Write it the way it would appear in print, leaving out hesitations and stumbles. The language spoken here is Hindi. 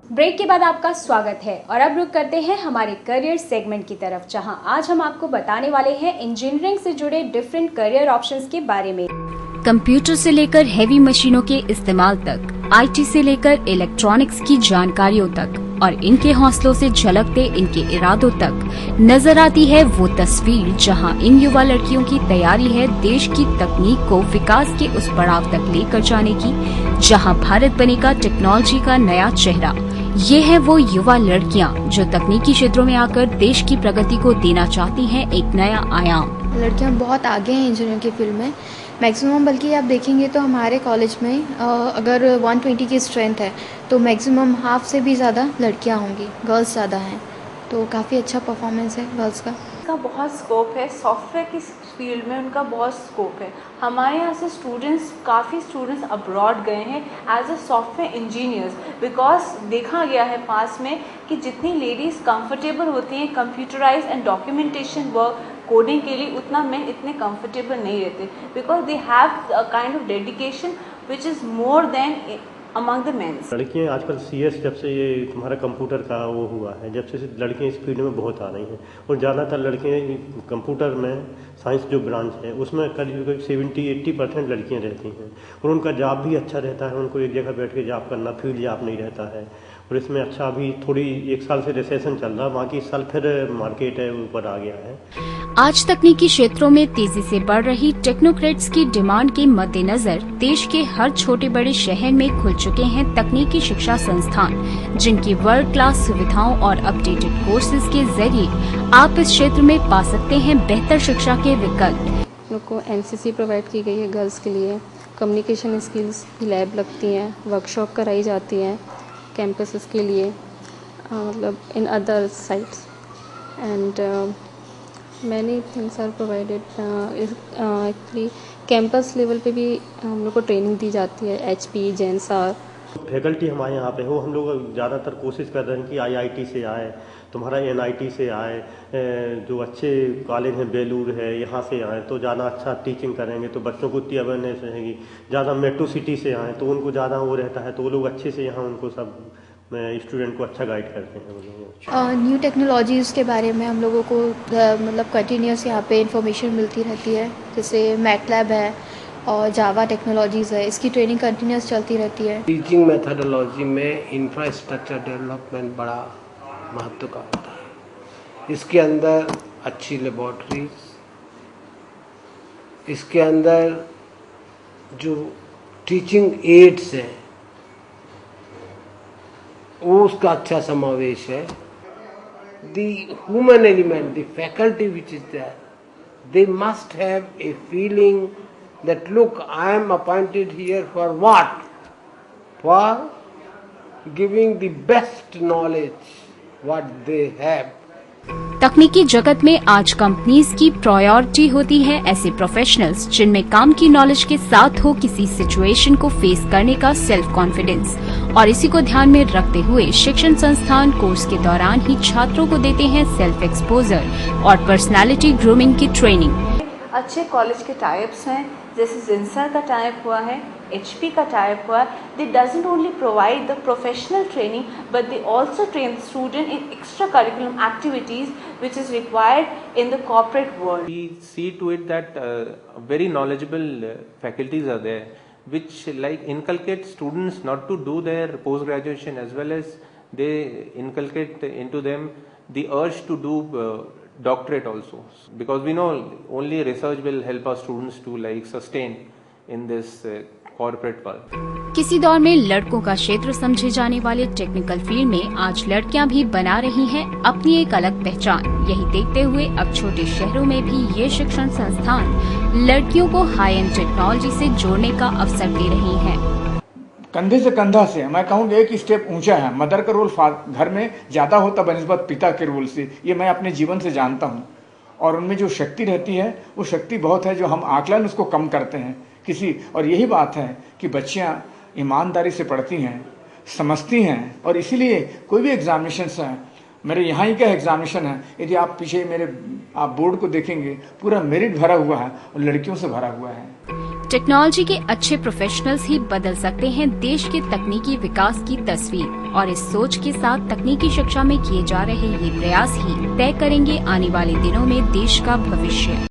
ब्रेक के बाद आपका स्वागत है और अब रुक करते हैं हमारे करियर सेगमेंट की तरफ, जहां आज हम आपको बताने वाले हैं इंजीनियरिंग से जुड़े डिफरेंट करियर ऑप्शंस के बारे में। कंप्यूटर से लेकर हैवी मशीनों के इस्तेमाल तक, आईटी से लेकर इलेक्ट्रॉनिक्स की जानकारियों तक और इनके हौसलों से झलकते इनके इरादों तक नजर आती है वो तस्वीर जहां इन युवा लड़कियों की तैयारी है देश की तकनीक को विकास के उस पड़ाव तक लेकर जाने की जहां भारत बनेगा टेक्नोलॉजी का नया चेहरा। ये है वो युवा लड़कियां जो तकनीकी क्षेत्रों में आकर देश की प्रगति को देना चाहती हैं एक नया आयाम। लड़कियां बहुत आगे हैं इंजीनियरिंग की फील्ड में, मैक्सिमम बल्कि आप देखेंगे तो हमारे कॉलेज में अगर 120 की स्ट्रेंथ है तो मैक्सिमम हाफ से भी ज़्यादा लड़कियां होंगी, गर्ल्स ज़्यादा हैं, तो काफ़ी अच्छा परफॉर्मेंस है गर्ल्स का। बहुत स्कोप है, सॉफ्टवेयर की फील्ड में उनका बहुत स्कोप है। हमारे यहाँ से काफ़ी स्टूडेंट्स अब्रॉड गए हैं as a software engineers, because देखा गया है पास में कि जितनी लेडीज़ कंफर्टेबल होती हैं computerise and documentation work coding के लिए, उतना मैं इतने कंफर्टेबल नहीं रहते, because they have a kind of dedication which is more than among the mens. लड़कियाँ आजकल सीएस जब से ये तुम्हारा कंप्यूटर का वो हुआ है, जब से लड़कियाँ इस फील्ड में बहुत आ रही हैं और ज़्यादातर लड़कियाँ कंप्यूटर में साइंस जो ब्रांच है उसमें करीब 70-80% लड़कियाँ रहती हैं और उनका जॉब भी अच्छा रहता है। उनको एक जगह बैठ के जॉब करना, फील्ड जॉब नहीं रहता है और इसमें अच्छा अभी थोड़ी 1 साल से रिसेशन चल रहा है, बाकी इस साल फिर मार्केट है ऊपर आ गया है। आज तकनीकी क्षेत्रों में तेजी से बढ़ रही टेक्नोक्रेट्स की डिमांड के मद्देनजर देश के हर छोटे बड़े शहर में खुल चुके हैं तकनीकी शिक्षा संस्थान, जिनकी वर्ल्ड क्लास सुविधाओं और अपडेटेड कोर्सेज के जरिए आप इस क्षेत्र में पा सकते हैं बेहतर शिक्षा के विकल्प। लोग को एनसीसी प्रोवाइड की गई है गर्ल्स के लिए, कम्युनिकेशन स्किल्स की लैब लगती हैं, वर्कशॉप कराई जाती हैं कैंपसेस के लिए, मतलब in other sites and many things are provided. Actually campus level पे भी हम लोग को ट्रेनिंग दी जाती है, एचपी, जेनसार। फैकल्टी हमारे यहाँ पे हो, हम लोग ज़्यादातर कोशिश कर रहे हैं कि आईआईटी से आए, तुम्हारा एनआईटी से आए, जो अच्छे कॉलेज हैं बेलूर है यहाँ से आए तो ज़्यादा अच्छा टीचिंग करेंगे तो बच्चों को इतनी अवेयरनेस रहेगी। ज़्यादा मेट्रो सिटी से आए तो उनको ज़्यादा वो रहता है तो वो लोग अच्छे से यहाँ उनको सब स्टूडेंट को अच्छा गाइड करते हैं। न्यू टेक्नोलॉजीज़ के बारे में हम लोगों को मतलब कंटिन्यूस यहाँ पे इंफॉर्मेशन मिलती रहती है, जैसे मैटलैब है और जावा टेक्नोलॉजीज़ है, इसकी ट्रेनिंग कंटिन्यूस चलती रहती है। टीचिंग मेथडोलॉजी में इंफ्रास्ट्रक्चर डेवलपमेंट बड़ा महत्व का होता है। इसके अंदर अच्छी लेबॉर्ट्रीज, इसके अंदर जो टीचिंग एड्स हैं उसका अच्छा समावेश है। The human element, the faculty which is there, they must have a feeling that look, I am appointed here for what? For giving the best knowledge what they have. तकनीकी जगत में आज कंपनीज की प्रायोरिटी होती है ऐसे प्रोफेशनल्स जिनमें काम की नॉलेज के साथ हो किसी सिचुएशन को फेस करने का सेल्फ कॉन्फिडेंस, और इसी को ध्यान में रखते हुए शिक्षण संस्थान कोर्स के दौरान ही छात्रों को देते हैं सेल्फ एक्सपोजर और पर्सनालिटी ग्रूमिंग की ट्रेनिंग। अच्छे कॉलेज के टाइप्स हैं, जैसे जिनसर का टाइप हुआ है, HP का टाइप हुआ है। दे doesn't only provide the professional training but they also train student in extra curriculum activities which is required in the corporate world. We see to it that very knowledgeable faculties are there which like inculcate students not to do their post graduation, as well as they inculcate into them the urge to do doctorate also, because we know only research will help our students to like sustain in this corporate world. किसी दौर में लड़कों का क्षेत्र समझे जाने वाले टेक्निकल फील्ड में आज लड़कियां भी बना रही हैं अपनी एक अलग पहचान। यही देखते हुए अब छोटे शहरों में भी ये शिक्षण संस्थान लड़कियों को हाई एंड टेक्नोलॉजी से जोड़ने का अवसर दे रही हैं। कंधे से कंधा से मैं कहूँगा एक स्टेप ऊंचा है। मदर का रोल घर में ज़्यादा होता बनिस्बत पिता के रोल से, ये मैं अपने जीवन से जानता हूँ। और उनमें जो शक्ति रहती है वो शक्ति बहुत है, जो हम आकलन उसको कम करते हैं किसी। और यही बात है कि बच्चियाँ ईमानदारी से पढ़ती हैं, समझती हैं, और इसीलिए कोई भी एग्जामिनेशन है, मेरे यहाँ ही का एग्जामिनेशन है, यदि आप पीछे आप बोर्ड को देखेंगे पूरा मेरिट भरा हुआ है और लड़कियों से भरा हुआ है। टेक्नोलॉजी के अच्छे प्रोफेशनल्स ही बदल सकते हैं देश के तकनीकी विकास की तस्वीर और इस सोच के साथ तकनीकी शिक्षा में किए जा रहे ये प्रयास ही तय करेंगे आने वाले दिनों में देश का भविष्य।